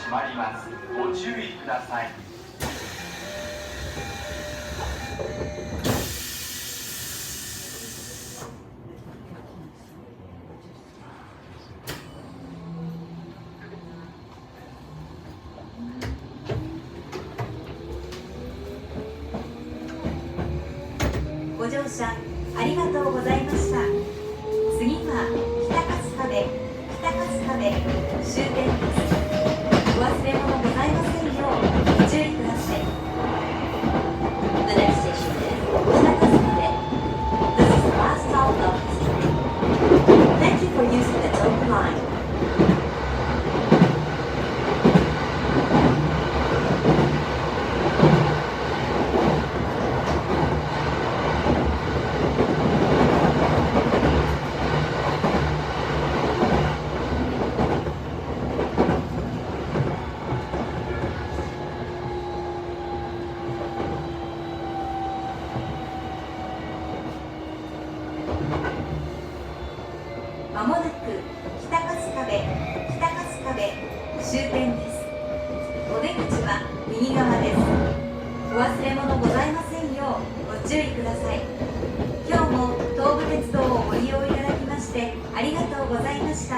閉まります。ご注意ください。ご乗車ありがとうございました。次は北春日部終点です。お忘れ物ございませんようご注意ください。The next station is 北春日部. This is the last stop of this train. Thank you for using the Tobu line. まもなく北春日部終点です。お出口は右側です。お忘れ物ございませんようご注意ください。今日も東武鉄道をご利用いただきましてありがとうございました。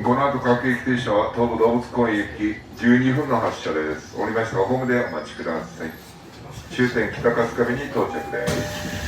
この後各駅停車は東武動物公園行き12分の発車です。降りましたらホームでお待ちください。終点北春日部に到着です。